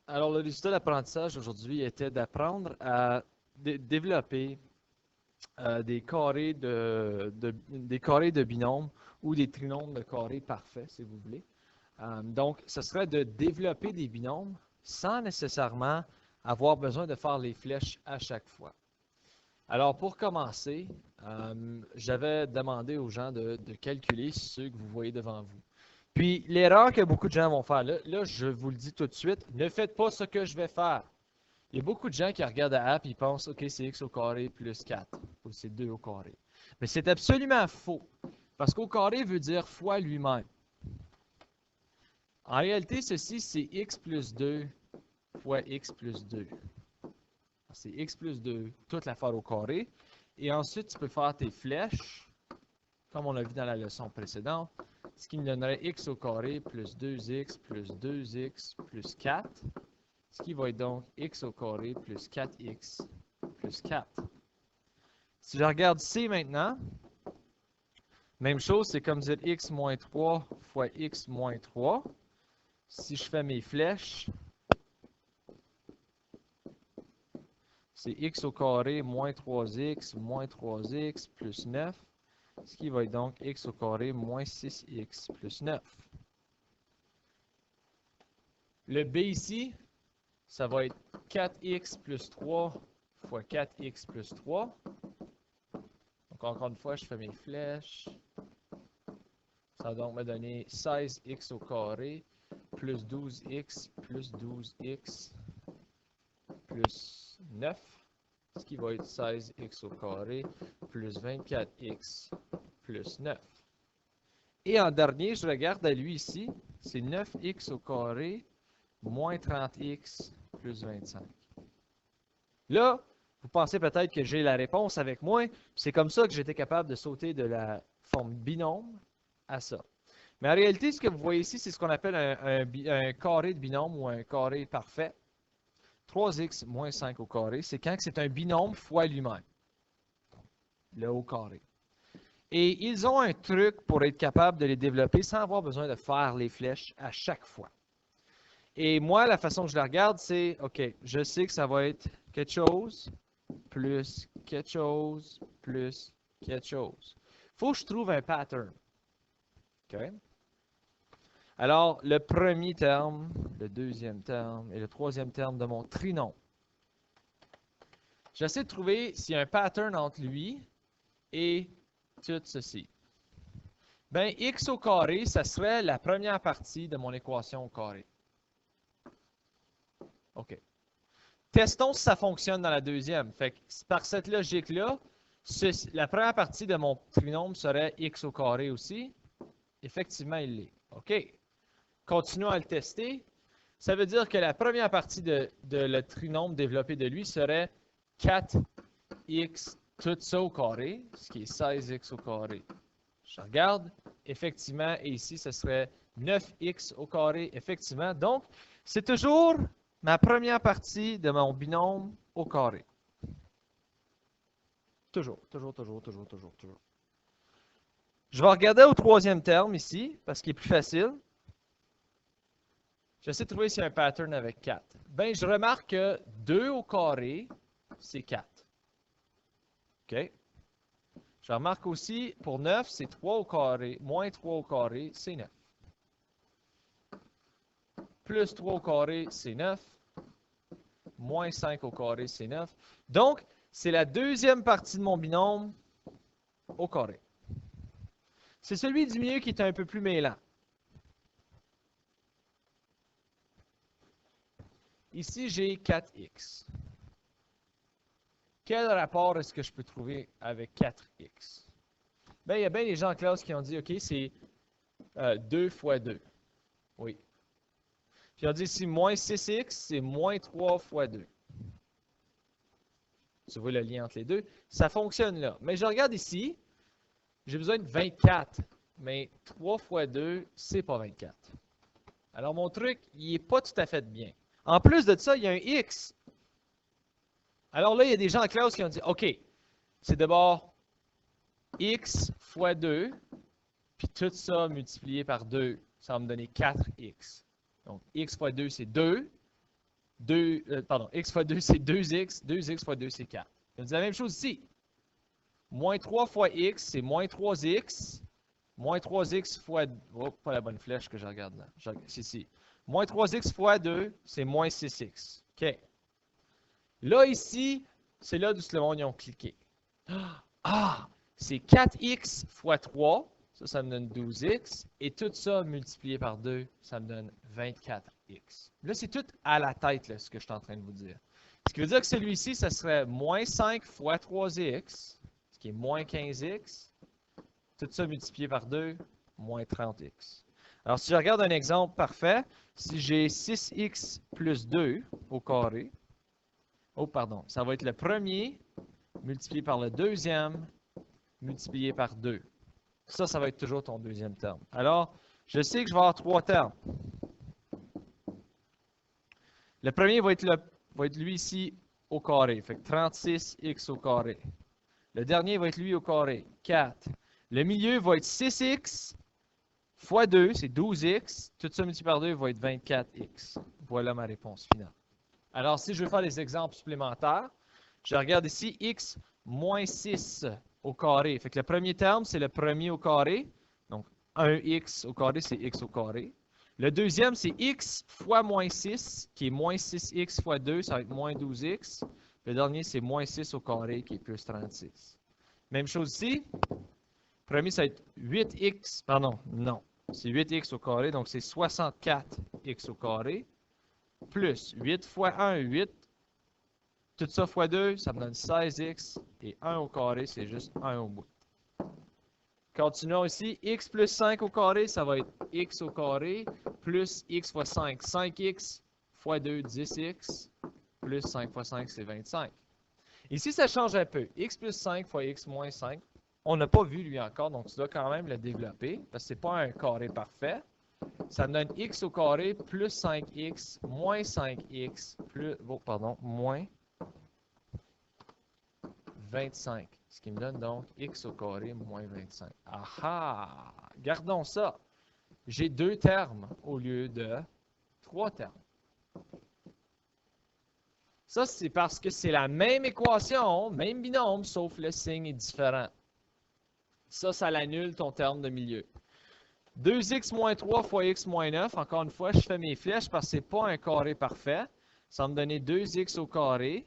Alors, le résultat de l'apprentissage aujourd'hui était d'apprendre à développer des carrés de binôme ou des trinômes de carrés parfaits, si vous voulez. Donc, ce serait de développer des binômes sans nécessairement avoir besoin de faire les flèches à chaque fois. Alors, pour commencer, j'avais demandé aux gens de calculer ceux que vous voyez devant vous. Puis, l'erreur que beaucoup de gens vont faire, là, je vous le dis tout de suite, ne faites pas ce que je vais faire. Il y a beaucoup de gens qui regardent la app et ils pensent, OK, c'est x au carré plus 4, ou c'est 2 au carré. Mais c'est absolument faux, parce qu'au carré veut dire fois lui-même. En réalité, ceci, c'est x plus 2 fois x plus 2. C'est x plus 2, toute l'affaire au carré. Et ensuite, tu peux faire tes flèches, comme on l'a vu dans la leçon précédente, ce qui me donnerait x au carré plus 2x plus 2x plus 4, ce qui va être donc x au carré plus 4x plus 4. Si je regarde C maintenant, même chose, c'est comme dire x moins 3 fois x moins 3. Si je fais mes flèches, c'est x au carré moins 3x plus 9, ce qui va être donc x au carré moins 6x plus 9. Le B ici, ça va être 4x plus 3 fois 4x plus 3. Donc encore une fois, je fais mes flèches. Ça va donc me donner 16x au carré plus 12x plus 12x plus 9, ce qui va être 16x au carré plus 24x plus 9. Et en dernier, je regarde à lui ici, c'est 9x au carré moins 30x plus 25. Là, vous pensez peut-être que j'ai la réponse avec moi. C'est comme ça que j'étais capable de sauter de la forme binôme à ça. Mais en réalité, ce que vous voyez ici, c'est ce qu'on appelle un carré de binôme ou un carré parfait. 3x moins 5 au carré, c'est quand c'est un binôme fois lui-même, le haut carré. Et ils ont un truc pour être capable de les développer sans avoir besoin de faire les flèches à chaque fois. Et moi, la façon que je la regarde, c'est, OK, je sais que ça va être quelque chose plus quelque chose plus quelque chose. Il faut que je trouve un pattern. OK? Alors, le premier terme, le deuxième terme et le troisième terme de mon trinôme. J'essaie de trouver s'il y a un pattern entre lui et tout ceci. Ben, x au carré, ça serait la première partie de mon équation au carré. OK. Testons si ça fonctionne dans la deuxième. Fait que par cette logique-là, la première partie de mon trinôme serait x au carré aussi. Effectivement, il l'est. OK. Continuons à le tester. Ça veut dire que la première partie de le trinôme développé de lui serait 4x tout ça au carré, ce qui est 16x au carré. Je regarde, effectivement, et ici, ce serait 9x au carré, effectivement. Donc, c'est toujours ma première partie de mon binôme au carré. Toujours, toujours, toujours, toujours, toujours, toujours. Je vais regarder au troisième terme ici, parce qu'il est plus facile. J'essaie de trouver s'il y a un pattern avec 4. Ben, je remarque que 2 au carré, c'est 4. OK? Je remarque aussi, pour 9, c'est 3 au carré, moins 3 au carré, c'est 9. Plus 3 au carré, c'est 9. Moins 5 au carré, c'est 9. Donc, c'est la deuxième partie de mon binôme au carré. C'est celui du milieu qui est un peu plus mêlant. Ici, j'ai 4x. Quel rapport est-ce que je peux trouver avec 4x? Bien, il y a bien des gens en classe qui ont dit, OK, c'est 2 fois 2. Oui. Puis ils ont dit ici, moins 6x, c'est moins 3 fois 2. Tu vois le lien entre les deux. Ça fonctionne là. Mais je regarde ici, j'ai besoin de 24. Mais 3 fois 2, c'est pas 24. Alors mon truc, il n'est pas tout à fait bien. En plus de ça, il y a un x. Alors là, il y a des gens en classe qui ont dit, OK, c'est d'abord x fois 2, puis tout ça multiplié par 2, ça va me donner 4x. Donc, x fois 2, c'est 2. x fois 2, c'est 2x. 2x fois 2, c'est 4. On dit la même chose ici. Moins 3 fois x, c'est moins 3x. Moins 3x fois... Oh, pas la bonne flèche que je regarde là. C'est ici. Moins 3x fois 2, c'est moins 6x. OK. Là, ici, c'est là d'où le monde ils ont cliqué. Ah! C'est 4x fois 3. Ça me donne 12x. Et tout ça multiplié par 2, ça me donne 24x. Là, c'est tout à la tête, là, ce que je suis en train de vous dire. Ce qui veut dire que celui-ci, ça serait moins 5 fois 3x, ce qui est moins 15x. Tout ça multiplié par 2, moins 30x. Alors, si je regarde un exemple parfait, si j'ai 6x plus 2 au carré, oh, pardon, ça va être le premier multiplié par le deuxième multiplié par 2. Ça va être toujours ton deuxième terme. Alors, je sais que je vais avoir 3 termes. Le premier va être lui ici au carré. Fait que 36x au carré. Le dernier va être lui au carré. 4. Le milieu va être 6x fois 2, c'est 12x. Tout ça multiplié par 2 va être 24x. Voilà ma réponse finale. Alors, si je veux faire des exemples supplémentaires, je regarde ici x moins 6 au carré. Fait que le premier terme, c'est le premier au carré. Donc, 1x au carré, c'est x au carré. Le deuxième, c'est x fois moins 6, qui est moins 6x fois 2, ça va être moins 12x. Le dernier, c'est moins 6 au carré, qui est plus 36. Même chose ici. Le premier, ça va être 8x, pardon, non. C'est 8x au carré, donc c'est 64x au carré. Plus 8 fois 1, 8. Tout ça fois 2, ça me donne 16x. Et 1 au carré, c'est juste 1 au bout. Continuons ici. X plus 5 au carré, ça va être x au carré. Plus x fois 5, 5x fois 2, 10x. Plus 5 fois 5, c'est 25. Ici, ça change un peu. X plus 5 fois x moins 5. On n'a pas vu lui encore, donc tu dois quand même le développer. Parce que ce n'est pas un carré parfait. Ça me donne x au carré plus 5x moins 5x plus, moins 25. Ce qui me donne donc x au carré moins 25. Ah! Gardons ça. J'ai 2 termes au lieu de 3 termes. Ça, c'est parce que c'est la même équation, même binôme, sauf le signe est différent. Ça l'annule ton terme de milieu. 2x moins 3 fois x moins 9. Encore une fois, je fais mes flèches parce que ce n'est pas un carré parfait. Ça va me donner 2x au carré,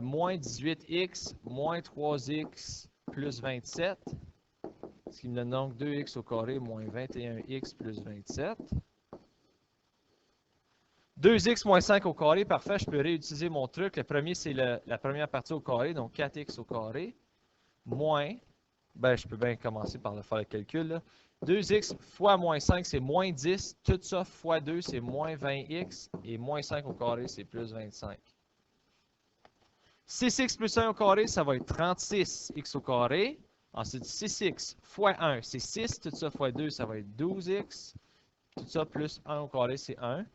moins 18x, moins 3x plus 27. Ce qui me donne donc 2x au carré, moins 21x plus 27. 2x moins 5 au carré, parfait, je peux réutiliser mon truc. Le premier, c'est la première partie au carré, donc 4x au carré, moins, je peux bien commencer par faire le calcul, là. 2x fois moins 5, c'est moins 10. Tout ça fois 2, c'est moins 20x. Et moins 5 au carré, c'est plus 25. 6x plus 1 au carré, ça va être 36x au carré. Ensuite, 6x fois 1, c'est 6. Tout ça fois 2, ça va être 12x. Tout ça plus 1 au carré, c'est 1.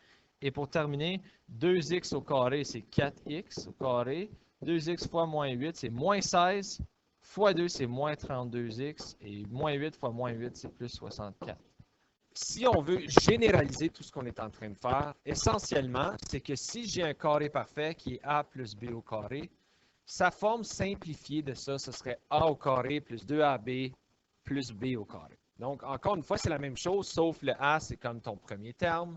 Et pour terminer, 2x au carré, c'est 4x au carré. 2x fois moins 8, c'est moins 16. Fois 2, c'est moins 32x. Et moins 8 fois moins 8, c'est plus 64. Si on veut généraliser tout ce qu'on est en train de faire, essentiellement, c'est que si j'ai un carré parfait qui est a plus b au carré, sa forme simplifiée de ça, ce serait a au carré plus 2ab plus b au carré. Donc, encore une fois, c'est la même chose, sauf le a, c'est comme ton premier terme.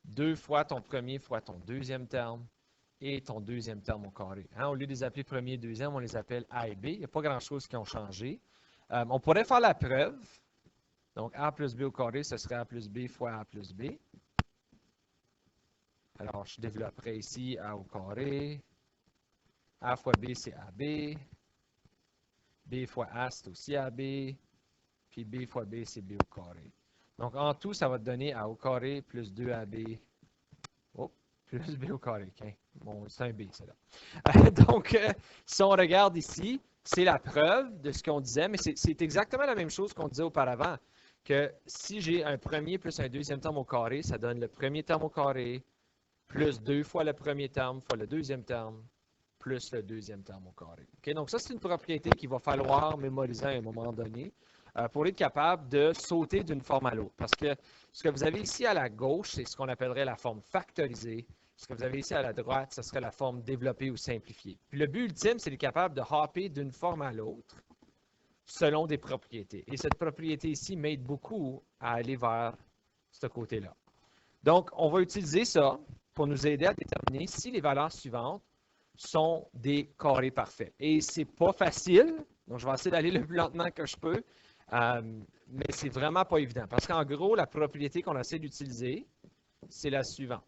2 fois ton premier fois ton deuxième terme et ton deuxième terme au carré. Hein, au lieu de les appeler premier et deuxième, on les appelle a et b. Il n'y a pas grand-chose qui ont changé. On pourrait faire la preuve. Donc, a plus b au carré, ce serait a plus b fois a plus b. Alors, je développerai ici a au carré. A fois b, c'est ab. B fois a, c'est aussi ab. Puis b fois b, c'est b au carré. Donc, en tout, ça va te donner a au carré plus 2ab. Oh, plus b au carré. Okay. Bon, c'est un b, c'est là. Donc, si on regarde ici, c'est la preuve de ce qu'on disait, mais c'est exactement la même chose qu'on disait auparavant, que si j'ai un premier plus un deuxième terme au carré, ça donne le premier terme au carré, plus 2 fois le premier terme fois le deuxième terme, plus le deuxième terme au carré. Okay? Donc, ça, c'est une propriété qu'il va falloir mémoriser à un moment donné pour être capable de sauter d'une forme à l'autre. Parce que ce que vous avez ici à la gauche, c'est ce qu'on appellerait la forme factorisée. Ce que vous avez ici à la droite, ce serait la forme développée ou simplifiée. Puis le but ultime, c'est d'être capable de hopper d'une forme à l'autre selon des propriétés. Et cette propriété ici m'aide beaucoup à aller vers ce côté-là. Donc, on va utiliser ça pour nous aider à déterminer si les valeurs suivantes sont des carrés parfaits. Et c'est pas facile, donc je vais essayer d'aller le plus lentement que je peux, mais c'est vraiment pas évident. Parce qu'en gros, la propriété qu'on essaie d'utiliser, c'est la suivante.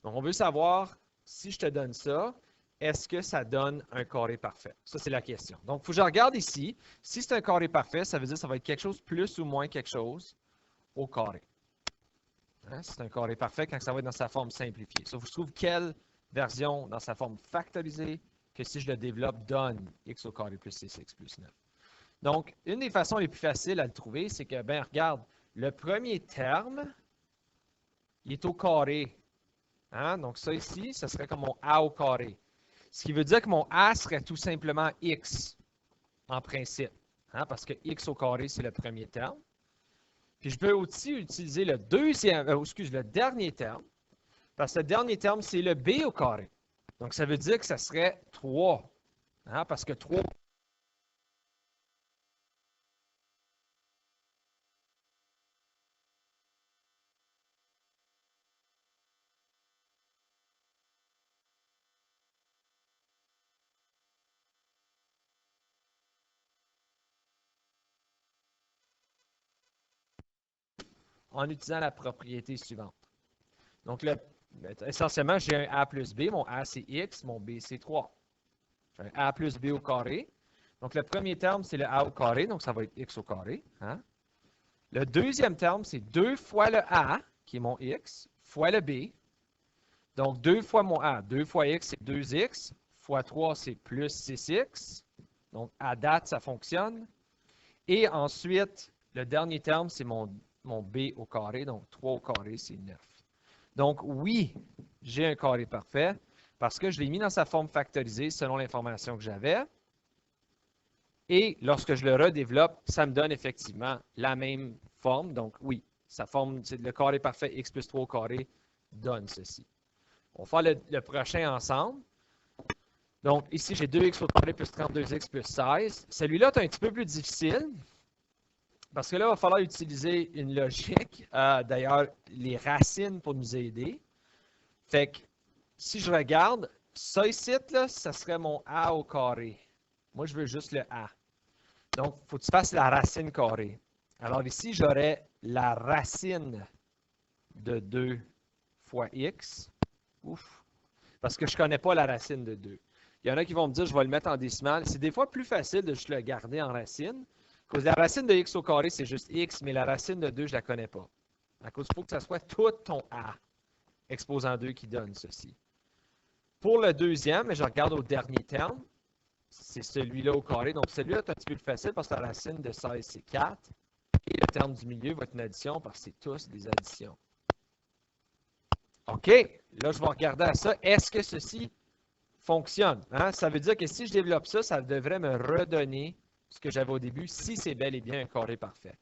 Donc, on veut savoir, si je te donne ça, est-ce que ça donne un carré parfait? Ça, c'est la question. Donc, il faut que je regarde ici. Si c'est un carré parfait, ça veut dire que ça va être quelque chose plus ou moins quelque chose au carré. Hein? C'est un carré parfait quand ça va être dans sa forme simplifiée. Ça, je trouve quelle version dans sa forme factorisée que si je le développe donne x au carré plus 6x plus 9. Donc, une des façons les plus faciles à le trouver, c'est que, ben regarde, le premier terme, il est au carré. Hein? Donc, ça ici, ça serait comme mon a au carré. Ce qui veut dire que mon a serait tout simplement x, en principe. Hein? Parce que x au carré, c'est le premier terme. Puis je peux aussi utiliser le le dernier terme, parce que le dernier terme, c'est le b au carré. Donc, ça veut dire que ça serait 3. Hein? Parce que 3... en utilisant la propriété suivante. Donc, essentiellement, j'ai un a plus b. Mon a, c'est x. Mon b, c'est 3. J'ai un a plus b au carré. Donc, le premier terme, c'est le a au carré. Donc, ça va être x au carré. Hein? Le deuxième terme, c'est 2 fois le a, qui est mon x, fois le b. Donc, 2 fois mon a. 2 fois x, c'est 2x. Fois 3, c'est plus 6x. Donc, à date, ça fonctionne. Et ensuite, le dernier terme, c'est mon b au carré. Donc, 3 au carré, c'est 9. Donc, oui, j'ai un carré parfait parce que je l'ai mis dans sa forme factorisée selon l'information que j'avais. Et lorsque je le redéveloppe, ça me donne effectivement la même forme. Donc, oui, sa forme, c'est le carré parfait x plus 3 au carré donne ceci. On va faire le prochain ensemble. Donc, ici, j'ai 2x au carré plus 32x plus 16. Celui-là est un petit peu plus difficile parce que là, il va falloir utiliser une logique. D'ailleurs, les racines pour nous aider. Fait que, si je regarde, ça ici, là, ça serait mon a au carré. Moi, je veux juste le a. Donc, il faut que tu fasses la racine carrée. Alors ici, j'aurais la racine de 2 fois x. Ouf! Parce que je ne connais pas la racine de 2. Il y en a qui vont me dire, je vais le mettre en décimale. C'est des fois plus facile de juste le garder en racine. Parce que la racine de x au carré, c'est juste x, mais la racine de 2, je ne la connais pas. À cause, il faut que ça soit tout ton a, exposant 2 qui donne ceci. Pour le deuxième, je regarde au dernier terme. C'est celui-là au carré. Donc, celui-là est un petit peu plus facile parce que la racine de 16, c'est 4. Et le terme du milieu va être une addition parce que c'est tous des additions. OK. Là, je vais regarder à ça. Est-ce que ceci fonctionne? Hein? Ça veut dire que si je développe ça, ça devrait me redonner ce que j'avais au début, si c'est bel et bien un carré parfait.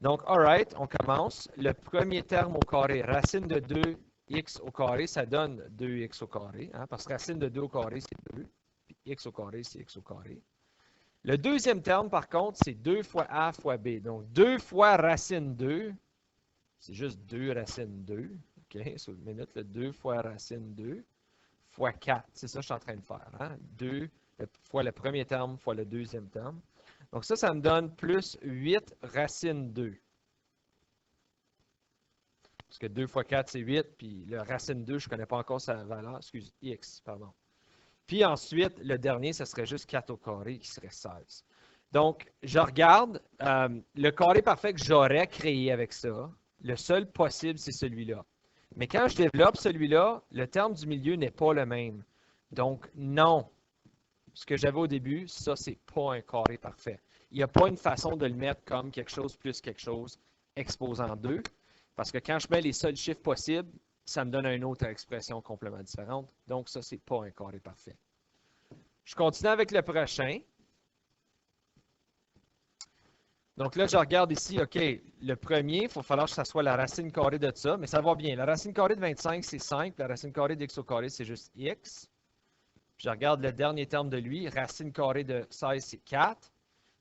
Donc, all right, on commence. Le premier terme au carré, racine de 2x au carré, ça donne 2x au carré. Hein? Parce que racine de 2 au carré, c'est 2. Puis x au carré, c'est x au carré. Le deuxième terme, par contre, c'est 2 fois a fois b. Donc, 2 fois racine 2, c'est juste 2 racine 2. OK, sur une minute, le 2 fois racine 2 fois 4. C'est ça que je suis en train de faire. Hein? 2 fois le premier terme fois le deuxième terme. Donc, ça me donne plus 8 racine 2. Parce que 2 fois 4, c'est 8. Puis le racine 2, je ne connais pas encore sa valeur. Excuse, x, pardon. Puis ensuite, le dernier, ce serait juste 4 au carré qui serait 16. Donc, je regarde le carré parfait que j'aurais créé avec ça. Le seul possible, c'est celui-là. Mais quand je développe celui-là, le terme du milieu n'est pas le même. Donc, non. Ce que j'avais au début, ça, c'est pas un carré parfait. Il n'y a pas une façon de le mettre comme quelque chose plus quelque chose exposant 2. Parce que quand je mets les seuls chiffres possibles, ça me donne une autre expression complètement différente. Donc, ça, c'est pas un carré parfait. Je continue avec le prochain. Donc là, je regarde ici, OK, le premier, il va falloir que ça soit la racine carrée de ça, mais ça va bien. La racine carrée de 25, c'est 5, la racine carrée d'x au carré, c'est juste x. Puis je regarde le dernier terme de lui, racine carrée de 16, c'est 4.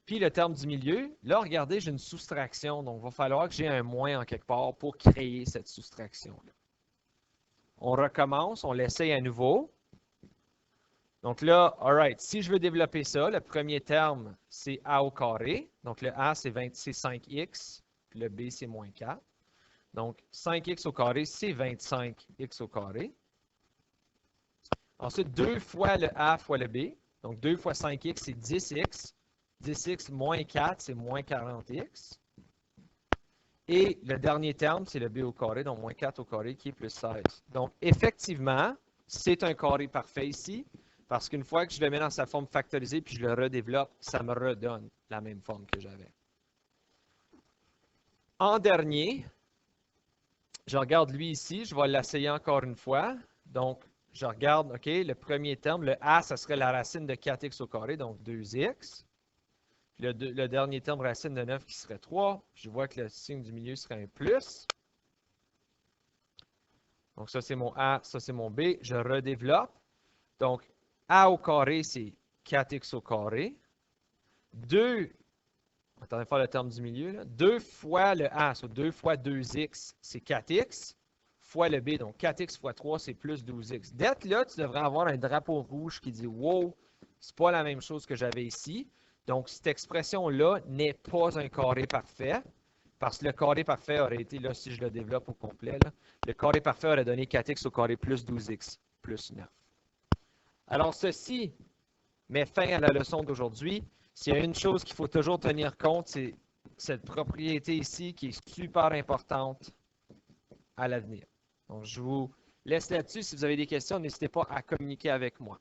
Puis le terme du milieu, là, regardez, j'ai une soustraction, donc il va falloir que j'ai un moins en quelque part pour créer cette soustraction-là. On recommence, on l'essaye à nouveau. Donc là, alright, si je veux développer ça, le premier terme, c'est a au carré. Donc le a, c'est 5x, puis le b, c'est moins 4. Donc 5x au carré, c'est 25x au carré. Ensuite, 2 fois le a fois le b. Donc 2 fois 5x, c'est 10x. 10x moins 4, c'est moins 40x. Et le dernier terme, c'est le b au carré, donc moins 4 au carré, qui est plus 16. Donc, effectivement, c'est un carré parfait ici, parce qu'une fois que je le mets dans sa forme factorisée, puis je le redéveloppe, ça me redonne la même forme que j'avais. En dernier, je regarde lui ici, je vais l'essayer encore une fois. Donc, je regarde, OK, le premier terme, le a, ça serait la racine de 4x au carré, donc 2x. Puis le dernier terme, racine de 9, qui serait 3. Je vois que le signe du milieu serait un plus. Donc, ça, c'est mon A, ça, c'est mon B. Je redéveloppe. Donc, A au carré, c'est 4x au carré. 2, attendez, faire le terme du milieu, là. 2 fois le A, soit 2 fois 2x, c'est 4x, fois le B. Donc, 4x fois 3, c'est plus 12x. D'être là, tu devrais avoir un drapeau rouge qui dit « Wow, c'est pas la même chose que j'avais ici. » Donc, cette expression-là n'est pas un carré parfait, parce que le carré parfait aurait été, là, si je le développe au complet, là, le carré parfait aurait donné 4x au carré plus 12x plus 9. Alors, ceci met fin à la leçon d'aujourd'hui. S'il y a une chose qu'il faut toujours tenir compte, c'est cette propriété ici qui est super importante à l'avenir. Donc, je vous laisse là-dessus. Si vous avez des questions, n'hésitez pas à communiquer avec moi.